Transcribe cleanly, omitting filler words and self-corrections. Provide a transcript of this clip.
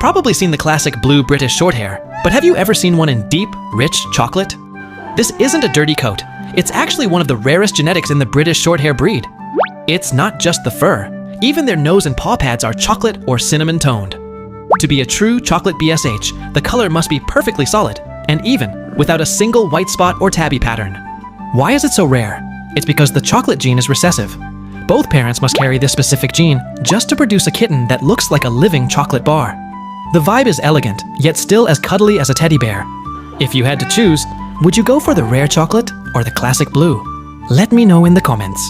probably seen the classic blue British Shorthair, but have you ever seen one in deep, rich chocolate? This isn't a dirty coat. It's actually one of the rarest genetics in the British Shorthair breed. It's not just the fur. Even their nose and paw pads are chocolate or cinnamon toned. To be a true chocolate BSH, the color must be perfectly solid and even, without a single white spot or tabby pattern. Why is it so rare? It's because the chocolate gene is recessive. Both parents must carry this specific gene just to produce a kitten that looks like a living chocolate bar. The vibe is elegant, yet still as cuddly as a teddy bear. If you had to choose, would you go for the rare chocolate or the classic blue? Let me know in the comments.